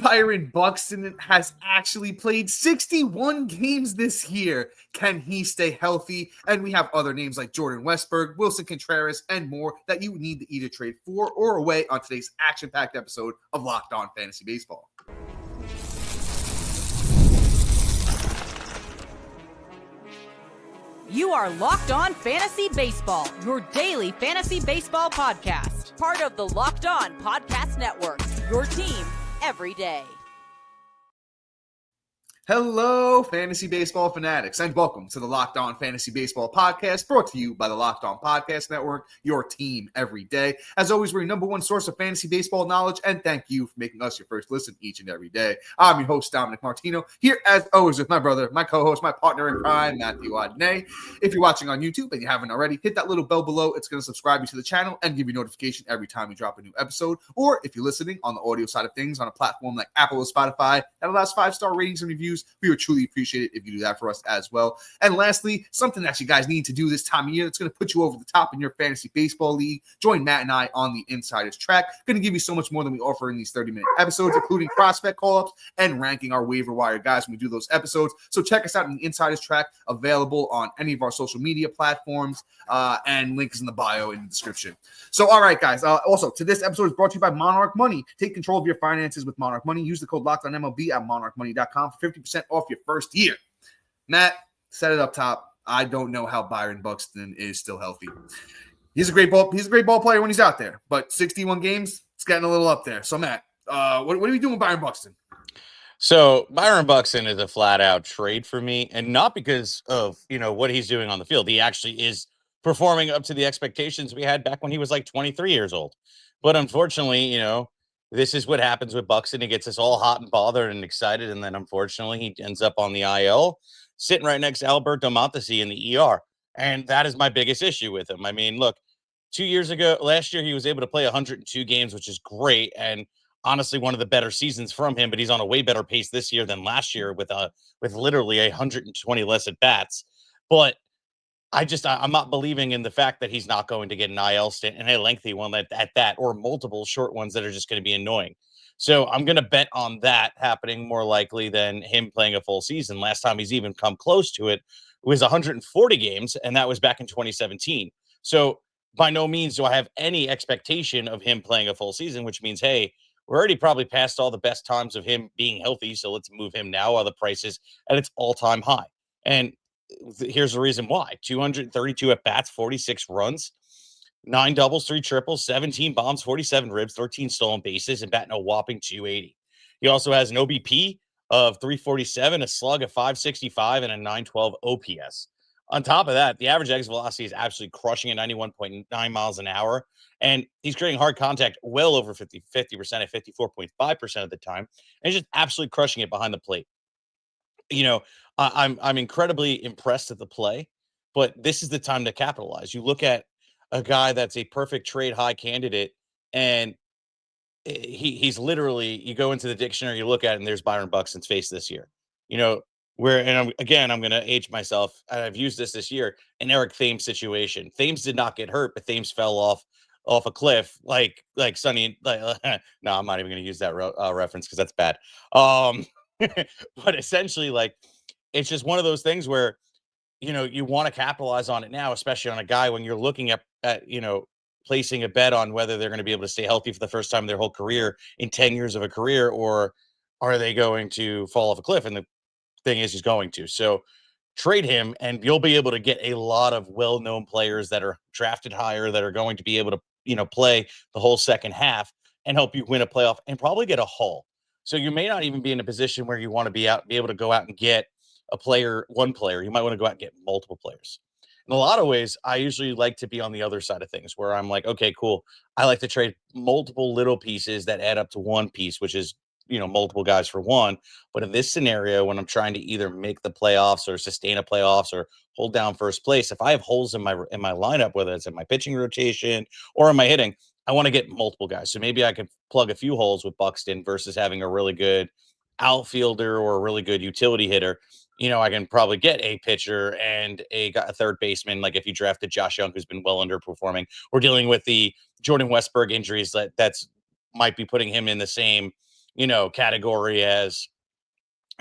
Byron Buxton has actually played 61 games this year. Can he stay healthy? And we have other names like Jordan Westburg, Wilson Contreras, and more that you need to either trade for or away on today's action-packed episode of Locked On Fantasy Baseball. You are Locked On Fantasy Baseball, your daily fantasy baseball podcast. Part of the Locked On Podcast Network, your team every day. Hello, fantasy baseball fanatics, and welcome to the Locked On Fantasy Baseball podcast, brought to you by the Locked On Podcast Network, your team every day. As always, we're your number one source of fantasy baseball knowledge, and thank you for making us your first listen each and every day. I'm your host, Dominic Martino, here as always with my brother, my co-host, my partner in crime, Matthew Ahne. If you're watching on YouTube and you haven't already, hit that little bell below. It's going to subscribe you to the channel and give you notification every time we drop a new episode. Or if you're listening on the audio side of things on a platform like Apple or Spotify that allows 5-star ratings and reviews, we would truly appreciate it if you do that for us as well. And lastly, something that you guys need to do this time of year that's going to put you over the top in your fantasy baseball league. Join Matt and I on the Insiders Track. Going to give you so much more than we offer in these 30-minute episodes, including prospect call-ups and ranking our waiver wire guys when we do those episodes. So check us out on the Insiders Track, available on any of our social media platforms, and link is in the bio in the description. So, all right, guys. Also, this episode is brought to you by Monarch Money. Take control of your finances with Monarch Money. Use the code LOCKEDONMLB at monarchmoney.com for 50% off your first year. Matt, set it up top. I don't know how Byron Buxton is still healthy. He's a great ball player when he's out there, but 61 games, it's getting a little up there. So, Matt, what are we doing with Byron Buxton? So Byron Buxton is a flat out trade for me, and not because of, what he's doing on the field. He actually is performing up to the expectations we had back when he was like 23 years old. But unfortunately, this is what happens with Buxton. He gets us all hot and bothered and excited, and then unfortunately he ends up on the IL, sitting right next to Alberto Mondesi in the ER. And that is my biggest issue with him. I mean, look, last year he was able to play 102 games, which is great, and honestly one of the better seasons from him, but he's on a way better pace this year than last year with literally 120 less at bats. But I'm not believing in the fact that he's not going to get an IL stint, and a lengthy one at that, or multiple short ones that are just going to be annoying. So I'm going to bet on that happening more likely than him playing a full season. Last time he's even come close to it was 140 games, and that was back in 2017. So by no means do I have any expectation of him playing a full season, which means, hey, we're already probably past all the best times of him being healthy, so let's move him now while the price is at its all-time high. And here's the reason why. 232 at-bats, 46 runs, 9 doubles, 3 triples, 17 bombs, 47 ribs, 13 stolen bases, and batting a whopping 280. He also has an OBP of 347, a slug of 565, and a 912 OPS. On top of that, the average exit velocity is absolutely crushing at 91.9 miles an hour, and he's creating hard contact well over 50% at 54.5% of the time, and he's just absolutely crushing it behind the plate. I'm incredibly impressed at the play, but this is the time to capitalize. You look at a guy that's a perfect trade high candidate, and he's literally, you go into the dictionary, you look at it, and there's Byron Buxton's face this year. I'm going to age myself. I've used this year, an Eric Thames situation. Thames did not get hurt, but Thames fell off a cliff like Sonny. No, I'm not even going to use that reference because that's bad. But essentially, it's just one of those things where, you want to capitalize on it now, especially on a guy when you're looking at placing a bet on whether they're going to be able to stay healthy for the first time in their whole career in 10 years of a career, or are they going to fall off a cliff? And the thing is, he's going to. So trade him, and you'll be able to get a lot of well-known players that are drafted higher that are going to be able to, play the whole second half and help you win a playoff and probably get a haul. So you may not even be in a position where you want to be able to go out and get one player. You might want to go out and get multiple players. In a lot of ways, I usually like to be on the other side of things where I'm like, okay, cool. I like to trade multiple little pieces that add up to one piece, which is, multiple guys for one. But in this scenario, when I'm trying to either make the playoffs or sustain a playoffs or hold down first place, if I have holes in my lineup, whether it's in my pitching rotation or in my hitting, I want to get multiple guys. So maybe I could plug a few holes with Buxton versus having a really good outfielder or a really good utility hitter. I can probably get a pitcher and a third baseman. Like if you drafted Josh Young, who's been well underperforming, we're dealing with the Jordan Westburg injuries that's might be putting him in the same category as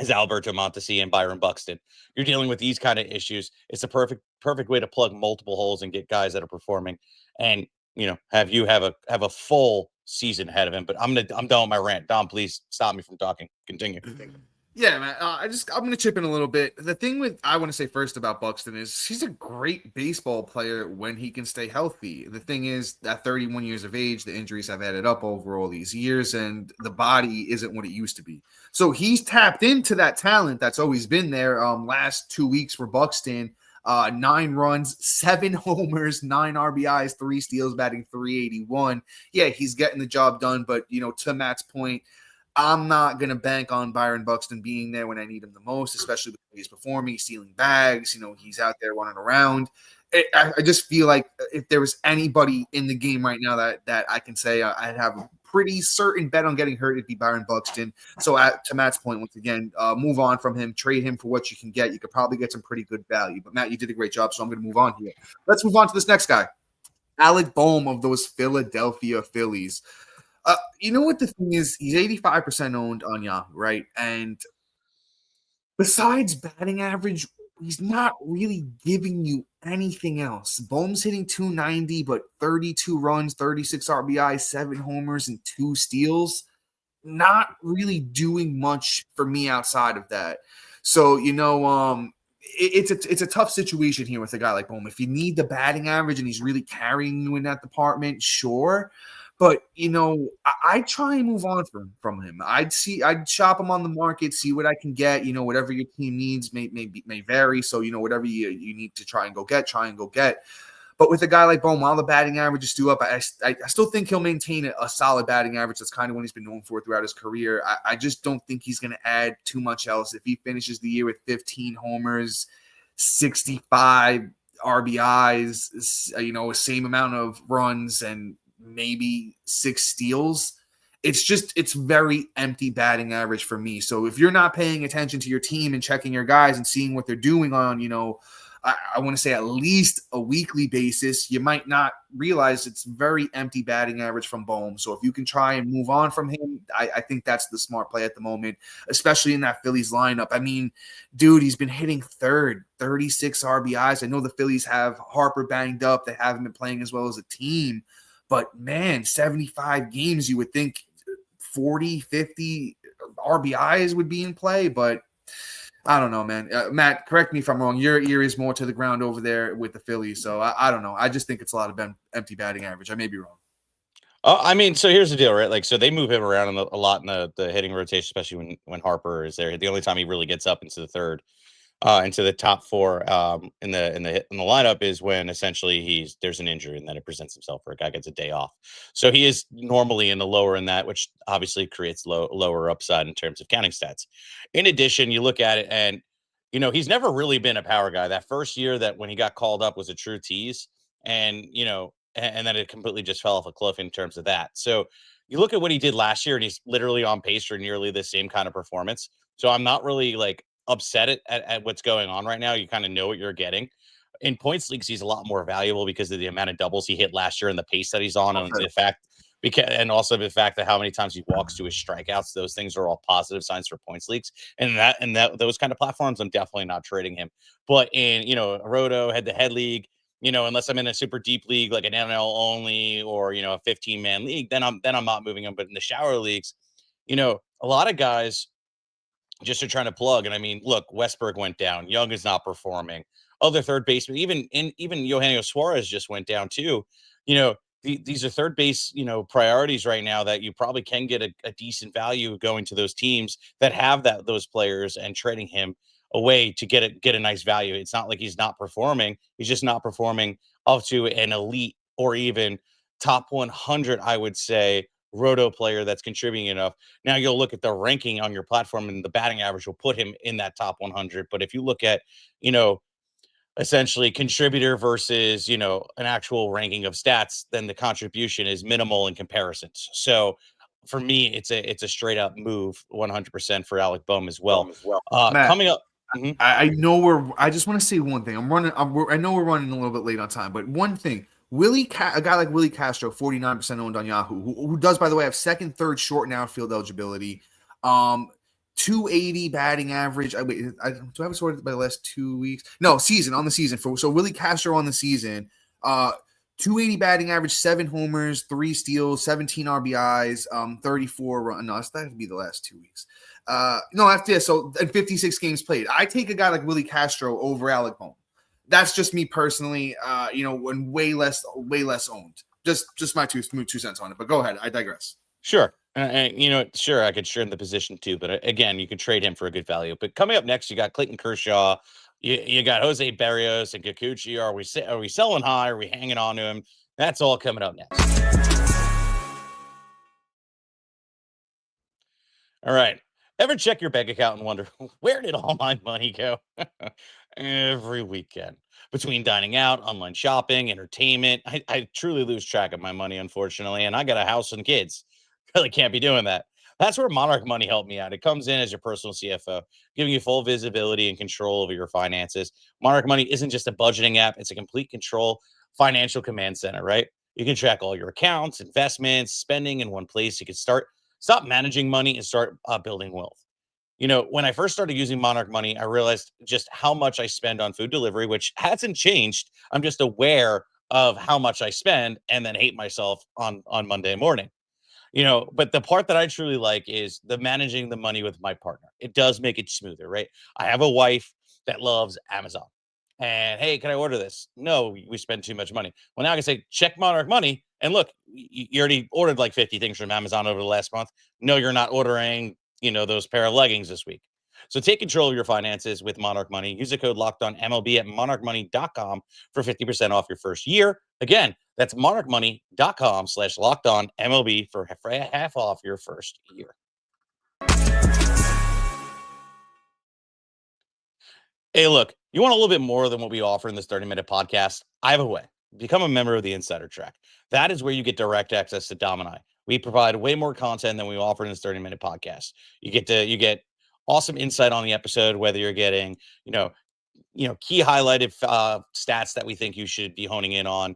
Alberto Mondesi and Byron Buxton. You're dealing with these kind of issues. It's a perfect way to plug multiple holes and get guys that are performing, and have a full season ahead of him. But I'm done with my rant. Dom, please stop me from talking. Continue. Yeah, man. I'm going to chip in a little bit. The thing I want to say first about Buxton is he's a great baseball player when he can stay healthy. The thing is, at 31 years of age, the injuries have added up over all these years, and the body isn't what it used to be. So he's tapped into that talent that's always been there. Last 2 weeks for Buxton, 9 runs, 7 homers, 9 RBIs, 3 steals, batting .381. Yeah, he's getting the job done, but to Matt's point, I'm not going to bank on Byron Buxton being there when I need him the most, especially when he's performing, stealing bags. He's out there running around. I just feel like if there was anybody in the game right now that I can say I'd have a pretty certain bet on getting hurt, it'd be Byron Buxton. So to Matt's point, once again, move on from him, trade him for what you can get. You could probably get some pretty good value. But, Matt, you did a great job, so I'm going to move on here. Let's move on to this next guy, Alec Bohm of those Philadelphia Phillies. You know what the thing is? He's 85% owned on Yahoo, right? And besides batting average, he's not really giving you anything else. Bohm's hitting .290, but 32 runs, 36 RBI, 7 homers, and 2 steals. Not really doing much for me outside of that. So, it's a tough situation here with a guy like Bohm. If you need the batting average and he's really carrying you in that department, sure. But, I try and move on from him. I'd shop him on the market, see what I can get. Whatever your team needs may vary. So, whatever you need to try and go get. But with a guy like Bohm, while the batting average is still up, I still think he'll maintain a solid batting average. That's kind of what he's been known for throughout his career. I just don't think he's going to add too much else. If he finishes the year with 15 homers, 65 RBIs, same amount of runs and maybe 6 steals, it's very empty batting average for me. So if you're not paying attention to your team and checking your guys and seeing what they're doing on, I want to say at least a weekly basis, you might not realize it's very empty batting average from Bohm. So if you can try and move on from him, I think that's the smart play at the moment, especially in that Phillies lineup. I mean, dude, he's been hitting third, 36 RBIs. I know the Phillies have Harper banged up. They haven't been playing as well as a team. But, man, 75 games, you would think 40, 50 RBIs would be in play. But I don't know, man. Matt, correct me if I'm wrong. Your ear is more to the ground over there with the Phillies. So I don't know. I just think it's a lot of empty batting average. I may be wrong. So here's the deal, right? Like, so they move him around a lot in the hitting rotation, especially when Harper is there. The only time he really gets up into the third, into the top 4 in the lineup is when essentially there's an injury and then it presents himself, or a guy gets a day off. So he is normally in the lower in that, which obviously creates lower upside in terms of counting stats. In addition, you look at it and he's never really been a power guy. That first year that when he got called up was a true tease, and and then it completely just fell off a cliff in terms of that. So you look at what he did last year and he's literally on pace for nearly the same kind of performance. So I'm not really upset at what's going on right now. You kind of know what you're getting. In points leagues, he's a lot more valuable because of the amount of doubles he hit last year and the pace that he's on, and also the fact that how many times he walks to his strikeouts. Those things are all positive signs for points leagues, and those kind of platforms, I'm definitely not trading him. But in a roto head-to-head league, unless I'm in a super deep league like an NL only or a 15-man league, then I'm not moving him. But in the shower leagues, a lot of guys just are trying to plug. And I mean, look, Westburg went down. Young is not performing. Other third baseman, even Eugenio Suarez just went down too. These are third base, priorities right now that you probably can get a decent value going to those teams that have those players and trading him away to get a nice value. It's not like he's not performing. He's just not performing up to an elite or even top 100, I would say, roto player that's contributing enough. Now you'll look at the ranking on your platform and the batting average will put him in that top 100. But if you look at, essentially contributor versus, an actual ranking of stats, then the contribution is minimal in comparisons. So for me, it's a straight up move 100% for Alec Bohm as well. Matt, coming up. I know I just want to say one thing. I know we're running a little bit late on time, but one thing. A guy like Willie Castro, 49% owned on Yahoo, who does, by the way, have second, third, short, and outfield eligibility. 280 batting average. Do I have it sorted by the last 2 weeks? No, on the season. So Willie Castro on the season, 280 batting average, 7 homers, 3 steals, 17 RBIs, 34 run. No, that would be the last 2 weeks. So in 56 games played, I take a guy like Willie Castro over Alec Bohm. That's just me personally, and way less owned. Just my two cents on it. But go ahead. I digress. Sure. Sure, I could share in the position too, but again, you could trade him for a good value. But coming up next, you got Clayton Kershaw, you got Jose Berrios and Kikuchi. Are we selling high? Are we hanging on to him? That's all coming up next. All right. Ever check your bank account and wonder where did all my money go? Every weekend, between dining out, online shopping, entertainment, I truly lose track of my money, unfortunately. And I got a house and kids. Really can't be doing that. That's where Monarch Money helped me out. It comes in as your personal CFO, giving you full visibility and control over your finances. Monarch Money isn't just a budgeting app, it's a complete control financial command center, right? You can track all your accounts, investments, spending in one place. You can stop managing money and start building wealth. When I first started using Monarch Money, I realized just how much I spend on food delivery, which hasn't changed. I'm just aware of how much I spend and then hate myself on Monday morning. But the part that I truly like is the managing the money with my partner. It does make it smoother, right? I have a wife that loves Amazon. And hey, can I order this? No, we spend too much money. Well, now I can say, check Monarch Money. And look, you already ordered like 50 things from Amazon over the last month. No, you're not ordering, those pair of leggings this week. So take control of your finances with Monarch Money. Use the code LOCKEDONMLB at monarchmoney.com for 50% off your first year. Again, that's monarchmoney.com/LockedOnMLB for half off your first year. Hey, look, you want a little bit more than what we offer in this 30-minute podcast? I have a way. Become a member of the Insider Track. That is where you get direct access to Dominic. We provide way more content than we offer in this 30-minute podcast. You get awesome insight on the episode, whether you're getting, key highlighted stats that we think you should be honing in on,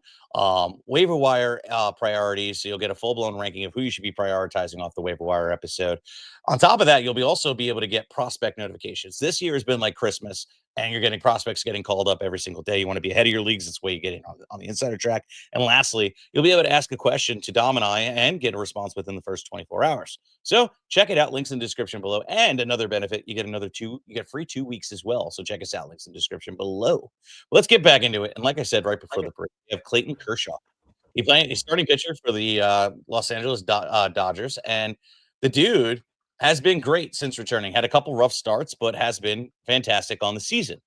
waiver wire priorities. So you'll get a full-blown ranking of who you should be prioritizing off the waiver wire episode. On top of that, you'll also be able to get prospect notifications. This year has been like Christmas, and you're getting prospects getting called up every single day. You want to be ahead of your leagues. That's why you get in on the Insider Track. And lastly, you'll be able to ask a question to Dom and I and get a response within the first 24 hours. So check it out. Links in the description below. And another benefit, you get free 2 weeks as well. So check us out. Links in the description below. Let's get back into it. And like I said right before the break, we have Clayton Kershaw. He's starting pitcher for the Los Angeles Dodgers, and the dude has been great since returning. Had a couple rough starts, but has been fantastic on the season.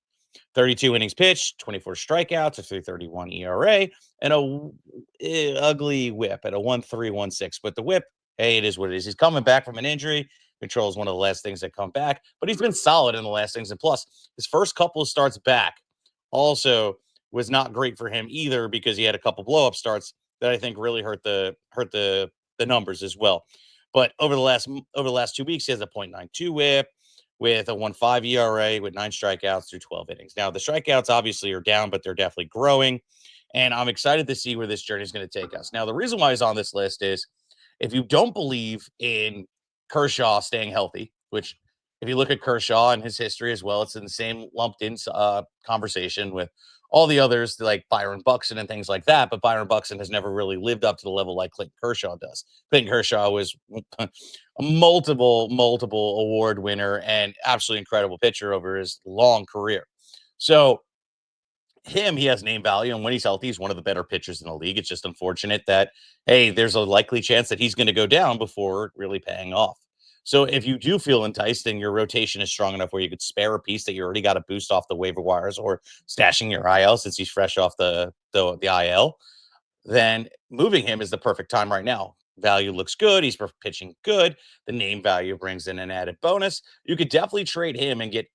32 innings pitched, 24 strikeouts, a 3.31 ERA, and a ugly whip at a 1.316. But the whip, hey, it is what it is. He's coming back from an injury. Control is one of the last things that come back, but he's been solid in the last things. And plus, his first couple of starts back also was not great for him either, because he had a couple blow-up starts that I think really hurt the numbers as well. But over the last 2 weeks, he has a 0.92 whip with a 1.5 ERA with 9 strikeouts through 12 innings. Now, the strikeouts obviously are down, but they're definitely growing. And I'm excited to see where this journey is going to take us. Now, the reason why he's on this list is if you don't believe in Kershaw staying healthy, which if you look at Kershaw and his history as well, it's in the same lumped in conversation with all the others like Byron Buxton and things like that. But Byron Buxton has never really lived up to the level like Clayton Kershaw does. Clayton Kershaw was a multiple award winner and absolutely incredible pitcher over his long career. So he has name value, and when he's healthy, he's one of the better pitchers in the league. It's just unfortunate that, hey, there's a likely chance that he's going to go down before really paying off. So if you do feel enticed and your rotation is strong enough where you could spare a piece that you already got to boost off the waiver wires or stashing your IL since he's fresh off the IL, then moving him is the perfect time right now. Value looks good. He's pitching good. The name value brings in an added bonus. You could definitely trade him and get,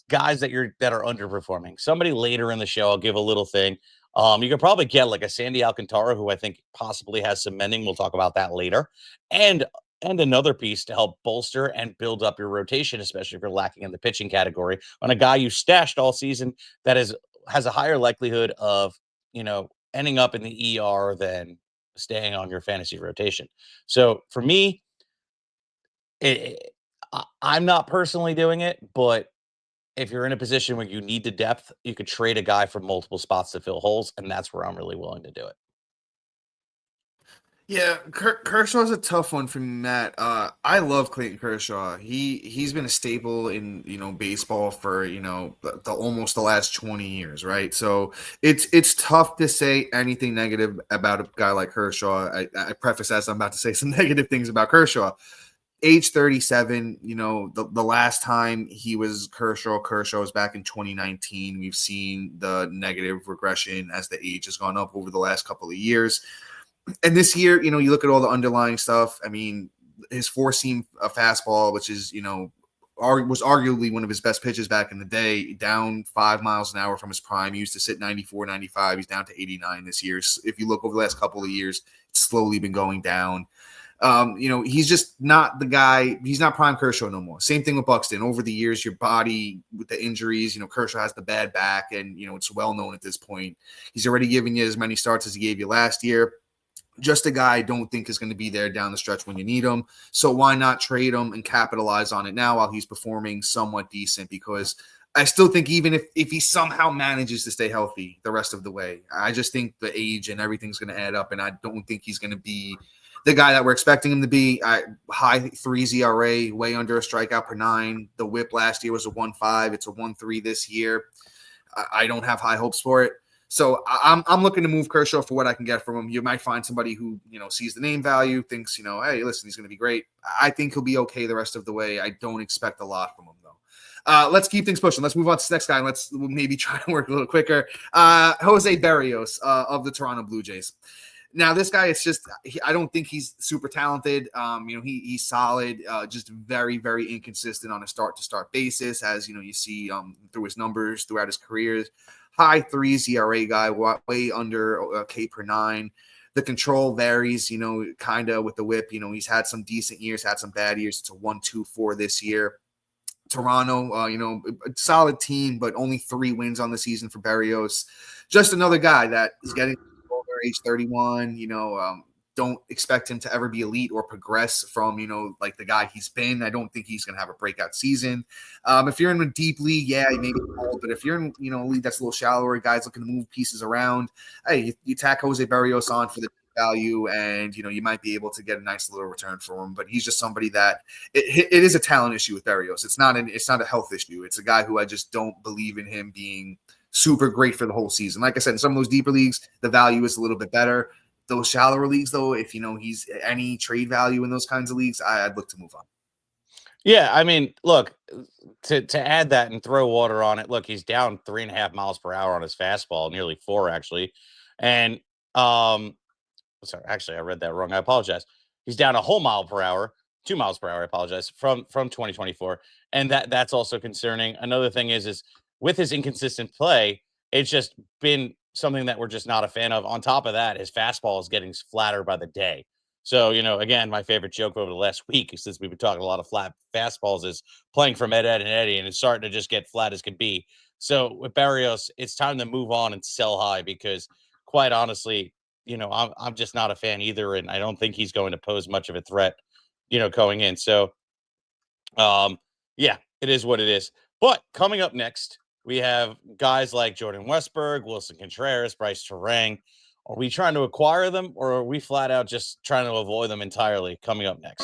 guys that are underperforming. Somebody later in the show, I'll give a little thing. You could probably get like a Sandy Alcantara, who I think possibly has some mending. We'll talk about that later. And another piece to help bolster and build up your rotation, especially if you're lacking in the pitching category, on a guy you stashed all season that has a higher likelihood of, ending up in the ER than staying on your fantasy rotation. So for me, I'm not personally doing it, but if you're in a position where you need the depth, you could trade a guy from multiple spots to fill holes, and that's where I'm really willing to do it. Yeah, Kershaw's a tough one for me, Matt. I love Clayton Kershaw. He's been a staple in baseball for the almost the last 20 years, right? So it's tough to say anything negative about a guy like Kershaw. I preface as I'm about to say some negative things about Kershaw. Age 37, the last time he was Kershaw was back in 2019. We've seen the negative regression as the age has gone up over the last couple of years. And this year, you look at all the underlying stuff. I mean, his four-seam fastball, which is, was arguably one of his best pitches back in the day, down 5 miles an hour from his prime. He used to sit 94, 95. He's down to 89 this year. So if you look over the last couple of years, it's slowly been going down. He's just not the guy. He's not prime Kershaw no more. Same thing with Buxton. Over the years, your body with the injuries, Kershaw has the bad back, and, it's well known at this point. He's already given you as many starts as he gave you last year. Just a guy I don't think is going to be there down the stretch when you need him. So why not trade him and capitalize on it now while he's performing somewhat decent? Because I still think even if he somehow manages to stay healthy the rest of the way, I just think the age and everything's going to add up, and I don't think he's going to be the guy that we're expecting him to be. High 3 ERA, way under a strikeout per 9. The whip last year was a 1.5. It's a 1.3 this year. I don't have high hopes for it. So I'm looking to move Kershaw for what I can get from him. You might find somebody who, sees the name value, thinks, hey, listen, he's going to be great. I think he'll be okay the rest of the way. I don't expect a lot from him, though. Let's keep things pushing. Let's move on to the next guy. Let's maybe try to work a little quicker. Jose Berrios of the Toronto Blue Jays. Now, this guy, I don't think he's super talented. He's solid, just very, very inconsistent on a start-to-start basis, as, you see through his numbers throughout his career. High 3 ERA guy, way under K per 9. The control varies, kind of with the whip. He's had some decent years, had some bad years. It's a 1.24 this year. Toronto, a solid team, but only 3 wins on the season for Berrios. Just another guy that is getting older, age 31. Don't expect him to ever be elite or progress from, like the guy he's been. I don't think he's going to have a breakout season. If you're in a deep league, yeah, maybe old, but if you're in, a league that's a little shallower, guys looking to move pieces around, hey, you tack Jose Berrios on for the value, and, you might be able to get a nice little return for him. But he's just somebody that it is a talent issue with Berrios. It's not a health issue. It's a guy who I just don't believe in him being super great for the whole season. Like I said, in some of those deeper leagues, the value is a little bit better. Those shallower leagues, though, if he's any trade value in those kinds of leagues, I'd look to move on. Yeah, I mean, look, to add that and throw water on it. Look, he's down 3.5 miles per hour on his fastball, nearly 4 actually, and sorry, actually, I read that wrong. I apologize. He's down a whole mile per hour, 2 miles per hour. I apologize from 2024, and that's also concerning. Another thing is with his inconsistent play, it's just been something that we're just not a fan of. On top of that, his fastball is getting flatter by the day. So, again, my favorite joke over the last week, since we've been talking a lot of flat fastballs, is playing from Ed, and Eddie, and it's starting to just get flat as can be. So with Berrios, it's time to move on and sell high because, quite honestly, I'm just not a fan either, and I don't think he's going to pose much of a threat, going in. So, yeah, it is what it is. But coming up next, we have guys like Jordan Westburg, Wilson Contreras, Bryce Terang. Are we trying to acquire them, or are we flat out just trying to avoid them entirely? Coming up next.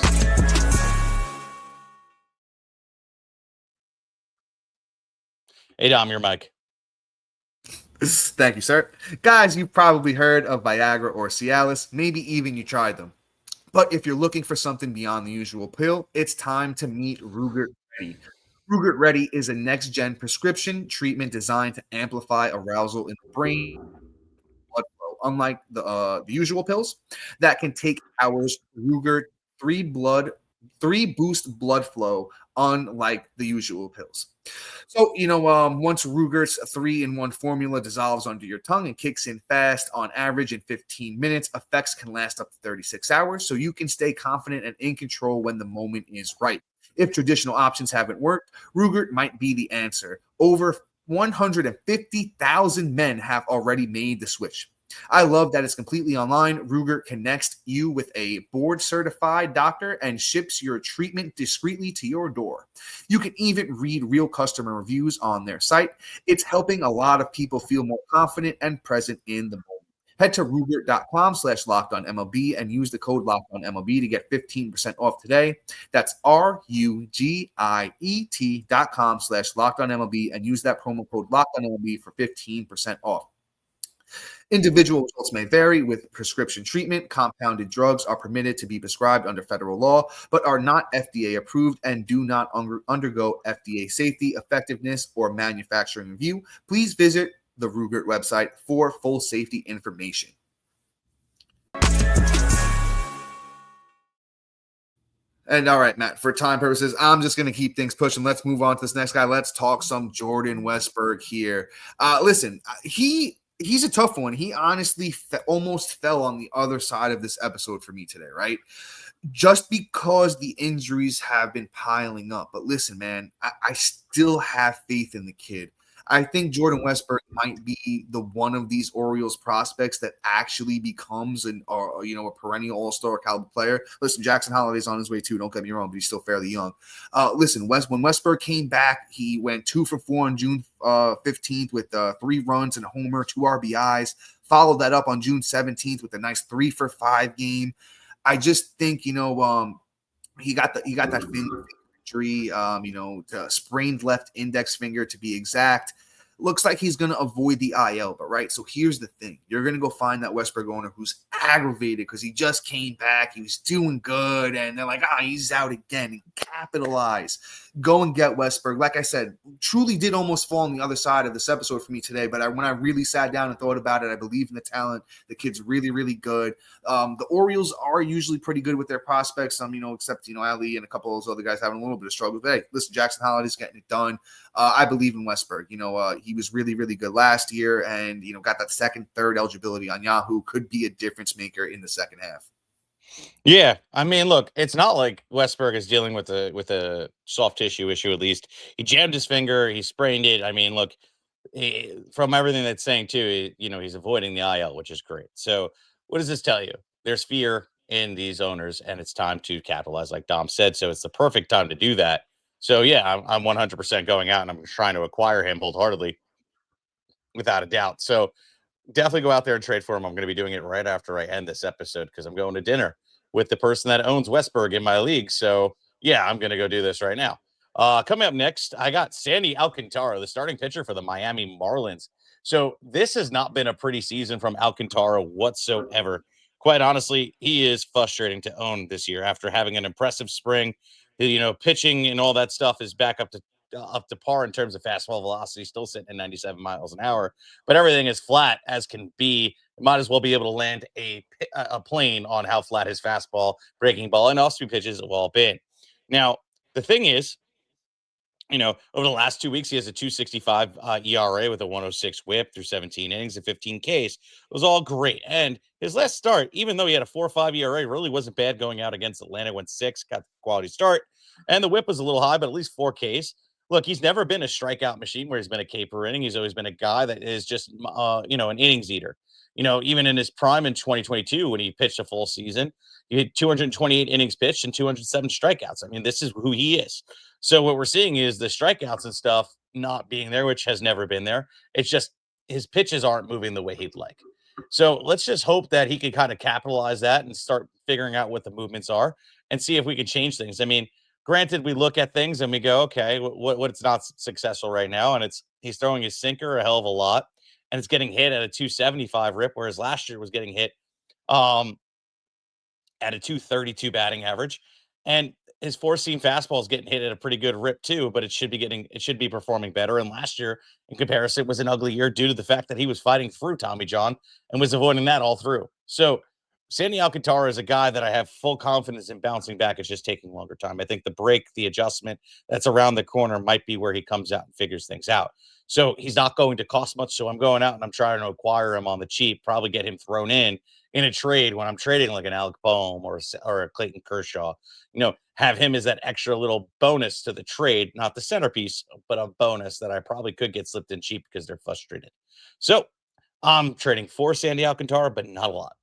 Hey, Dom, your mic. Thank you, sir. Guys, you've probably heard of Viagra or Cialis. Maybe even you tried them. But if you're looking for something beyond the usual pill, it's time to meet Rugert Ready. Rugert Ready is a next-gen prescription treatment designed to amplify arousal in the brain, blood flow. Unlike the usual pills that can take hours, Rugert 3 boost blood flow, unlike the usual pills. So, once Rugert's 3-in-1 formula dissolves under your tongue and kicks in fast, on average in 15 minutes, effects can last up to 36 hours, so you can stay confident and in control when the moment is right. If traditional options haven't worked, Rugert might be the answer. Over 150,000 men have already made the switch. I love that it's completely online. Ruger connects you with a board-certified doctor and ships your treatment discreetly to your door. You can even read real customer reviews on their site. It's helping a lot of people feel more confident and present in the moment. Head to Ruger.com/LockedOnMLB and use the code LockedOnMLB to get 15% off today. That's RUGIET.com/LockedOnMLB and use that promo code LockedOnMLB for 15% off. Individual results may vary with prescription treatment. Compounded drugs are permitted to be prescribed under federal law, but are not FDA approved and do not undergo FDA safety, effectiveness, or manufacturing review. Please visit the Ruger website for full safety information. And all right, Matt, for time purposes, I'm just going to keep things pushing. Let's move on to this next guy. Let's talk some Jordan Westburg here. Listen, he's a tough one. He honestly almost fell on the other side of this episode for me today, right? Just because the injuries have been piling up. But listen, man, I still have faith in the kid. I think Jordan Westburg might be the one of these Orioles prospects that actually becomes a perennial all-star caliber player. Listen, Jackson Holliday's on his way too. Don't get me wrong, but he's still fairly young. Listen, when Westburg came back, he went 2 for 4 on June 15th with 3 runs and a homer, 2 RBIs. Followed that up on June 17th with a nice 3 for 5 game. I just think he got that finger injury, sprained left index finger to be exact. Looks like he's going to avoid the IL, but right. So here's the thing. You're going to go find that Westburg owner who's aggravated because he just came back. He was doing good. And they're like, he's out again. And capitalize. Go and get Westburg. Like I said, truly did almost fall on the other side of this episode for me today. But when I really sat down and thought about it, I believe in the talent. The kid's really, really good. The Orioles are usually pretty good with their prospects. Except, Ali and a couple of those other guys having a little bit of struggle. But hey, listen, Jackson Holliday's getting it done. I believe in Westburg. He was really, really good last year and, got that second, third eligibility on Yahoo. Could be a difference maker in the second half. Yeah. I mean, look, it's not like Westburg is dealing with a soft tissue issue, at least. He jammed his finger. He sprained it. I mean, look, from everything that's saying too, he's avoiding the IL, which is great. So what does this tell you? There's fear in these owners and it's time to capitalize, like Dom said. So it's the perfect time to do that. So yeah, I'm 100% going out and I'm trying to acquire him wholeheartedly, without a doubt. So definitely go out there and trade for him. I'm going to be doing it right after I end this episode because I'm going to dinner with the person that owns Westburg in my league. So yeah, I'm going to go do this right now. Coming up next, I got Sandy Alcantara, the starting pitcher for the Miami Marlins. So this has not been a pretty season from Alcantara whatsoever. Quite honestly, he is frustrating to own this year after having an impressive spring. Pitching and all that stuff is back up to par in terms of fastball velocity, still sitting at 97 miles an hour, but everything is flat as can be. Might as well be able to land a plane on how flat his fastball, breaking ball, and off-speed pitches have all been. Now, the thing is, over the last 2 weeks, he has a 2.65 ERA with a 106 whip through 17 innings and 15 Ks. It was all great. And his last start, even though he had a 4.5 ERA, really wasn't bad going out against Atlanta. Went 6, got the quality start. And the whip was a little high, but at least 4 Ks. Look, he's never been a strikeout machine where he's been a K per inning. He's always been a guy that is just, an innings eater. Even in his prime in 2022, when he pitched a full season, he had 228 innings pitched and 207 strikeouts. I mean, this is who he is. So what we're seeing is the strikeouts and stuff not being there, which has never been there. It's just his pitches aren't moving the way he'd like. So let's just hope that he can kind of capitalize that and start figuring out what the movements are and see if we can change things. I mean, granted, we look at things and we go, okay, what's not successful right now? And he's throwing his sinker a hell of a lot and it's getting hit at a 275 rip, whereas last year was getting hit at a 232 batting average. And his 4-seam fastball is getting hit at a pretty good rip too, but it should be performing better. And last year, in comparison, was an ugly year due to the fact that he was fighting through Tommy John and was avoiding that all through. So Sandy Alcantara is a guy that I have full confidence in bouncing back. It's just taking longer time. I think the break, the adjustment that's around the corner might be where he comes out and figures things out. So he's not going to cost much. So I'm going out and I'm trying to acquire him on the cheap, probably get him thrown in in a trade when I'm trading like an Alec Bohm or a Clayton Kershaw, have him as that extra little bonus to the trade, not the centerpiece, but a bonus that I probably could get slipped in cheap because they're frustrated. So I'm trading for Sandy Alcantara, but not a lot.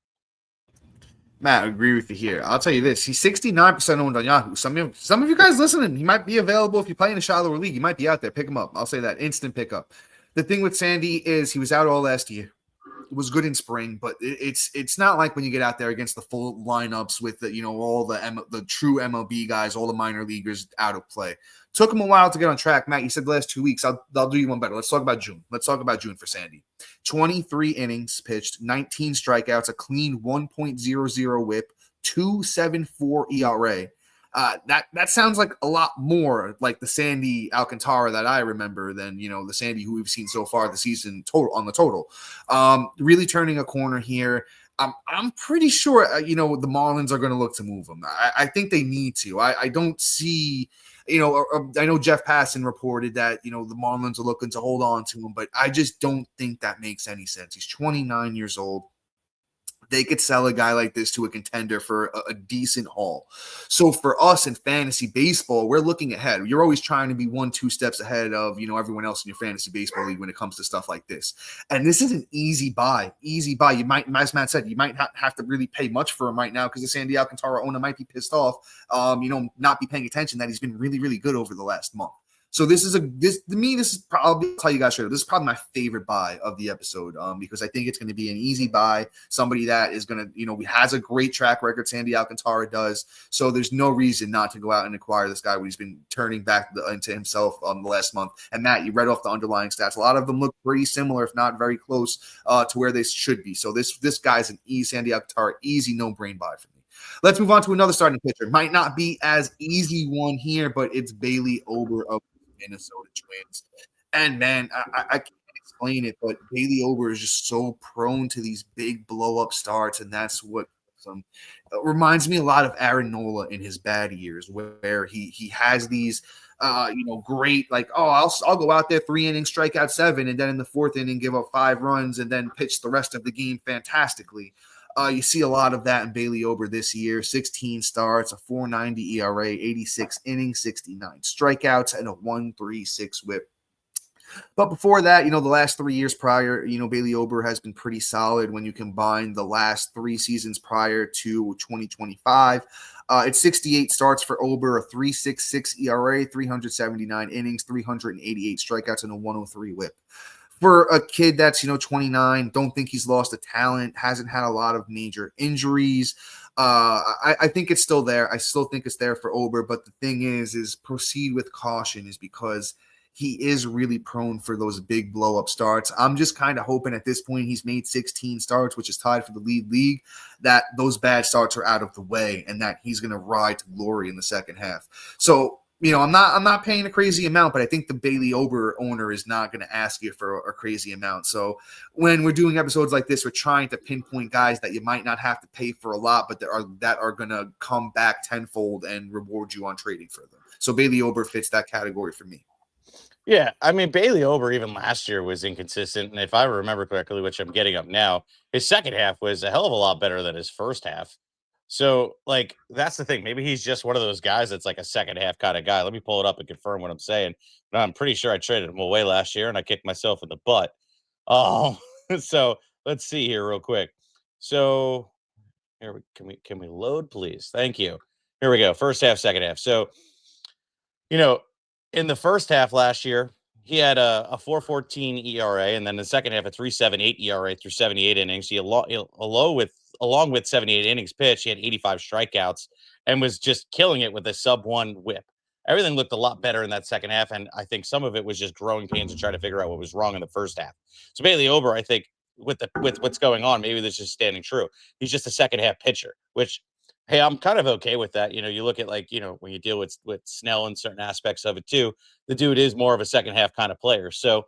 Matt, I agree with you here. I'll tell you this: he's 69% owned on Yahoo. Some of you guys listening, he might be available if you play in a shallower league. He might be out there. Pick him up. I'll say that instant pickup. The thing with Sandy is he was out all last year. Was good in spring, but it's not like when you get out there against the full lineups with all the true MLB guys, all the minor leaguers out of play. Took him a while to get on track. Matt, you said the last 2 weeks. I'll do you one better. Let's talk about June. Let's talk about June for Sandy. 23 innings pitched, 19 strikeouts, a clean 1.00 WHIP, 2.74 ERA. That sounds like a lot more like the Sandy Alcantara that I remember than the Sandy who we've seen so far the season total. Really turning a corner here. I'm pretty sure the Marlins are going to look to move him. I think they need to. I don't see. I know Jeff Passan reported that the Marlins are looking to hold on to him, but I just don't think that makes any sense. He's 29 years old. They could sell a guy like this to a contender for a decent haul. So for us in fantasy baseball, we're looking ahead. You're always trying to be 1-2 steps ahead of, everyone else in your fantasy baseball league when it comes to stuff like this. And this is an easy buy. You might, as Matt said, you might not have to really pay much for him right now because the Sandy Alcantara owner might be pissed off, not be paying attention that he's been really, really good over the last month. So this is probably, I'll tell you guys straight, this is probably my favorite buy of the episode because I think it's going to be an easy buy. Somebody that is going to, has a great track record. Sandy Alcantara does. So there's no reason not to go out and acquire this guy when he's been turning back into himself the last month. And Matt, you read off the underlying stats. A lot of them look pretty similar, if not very close to where they should be. So this guy's an Sandy Alcantara, easy, no-brain buy for me. Let's move on to another starting pitcher. Might not be as easy one here, but it's Bailey Ober of Minnesota Twins. And man, I can't explain it, but Bailey Ober is just so prone to these big blow-up starts, and that's what reminds me a lot of Aaron Nola in his bad years, where he has these great, I'll go out there 3 innings, strike out 7, and then in the 4th inning give up 5 runs and then pitch the rest of the game fantastically. You see a lot of that in Bailey Ober this year. 16 starts, a 4.90 ERA, 86 innings, 69 strikeouts, and a 1.36 WHIP. But before that, the last 3 years prior, Bailey Ober has been pretty solid when you combine the last 3 seasons prior to 2025. It's 68 starts for Ober, a 3.66 ERA, 379 innings, 388 strikeouts, and a 103 WHIP. For a kid that's, 29, don't think he's lost a talent, hasn't had a lot of major injuries. I think it's still there. I still think it's there for Ober. But the thing is proceed with caution is because he is really prone for those big blow-up starts. I'm just kind of hoping at this point he's made 16 starts, which is tied for the league, that those bad starts are out of the way and that he's going to ride to glory in the second half. So, I'm not paying a crazy amount, but I think the Bailey Ober owner is not going to ask you for a crazy amount. So when we're doing episodes like this, we're trying to pinpoint guys that you might not have to pay for a lot, but that are going to come back tenfold and reward you on trading for them. So Bailey Ober fits that category for me. Yeah, I mean, Bailey Ober even last year was inconsistent. And if I remember correctly, which I'm getting up now, his second half was a hell of a lot better than his first half. So, that's the thing. Maybe he's just one of those guys that's like a second half kind of guy. Let me pull it up and confirm what I'm saying. But I'm pretty sure I traded him away last year and I kicked myself in the butt. Oh, so let's see here real quick. So here can we load, please? Thank you. Here we go. First half, second half. So, in the first half last year, he had a 4.14 ERA, and then the second half a 3.78 ERA through 78 innings. Along with 78 innings pitched, he had 85 strikeouts and was just killing it with a sub-1 WHIP. Everything looked a lot better in that second half, and I think some of it was just growing pains and trying to figure out what was wrong in the first half. So Bailey Ober, I think, with what's going on, maybe this is standing true. He's just a second half pitcher, which, hey, I'm kind of okay with that. You look at when you deal with Snell and certain aspects of it too, the dude is more of a second half kind of player. So,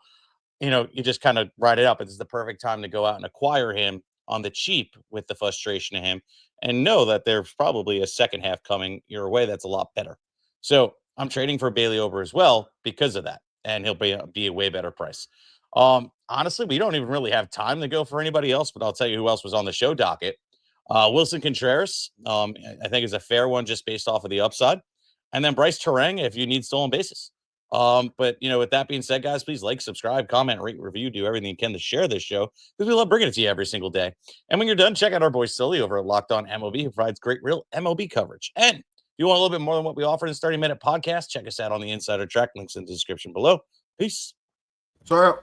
you just kind of ride it up. It's the perfect time to go out and acquire him on the cheap with the frustration of him and know that there's probably a second half coming your way that's a lot better. So I'm trading for Bailey Ober as well because of that, and he'll be a way better price. Honestly, we don't even really have time to go for anybody else, but I'll tell you who else was on the show docket. Wilson Contreras, I think is a fair one just based off of the upside. And then Bryce Terang if you need stolen bases. But with that being said, guys, please like, subscribe, comment, rate, review, do everything you can to share this show because we love bringing it to you every single day. And when you're done, check out our boy Silly over at Locked On MLB, who provides great real MLB coverage. And if you want a little bit more than what we offer in this 30-minute podcast, check us out on the Insider Track. Links in the description below. Peace. Sorry.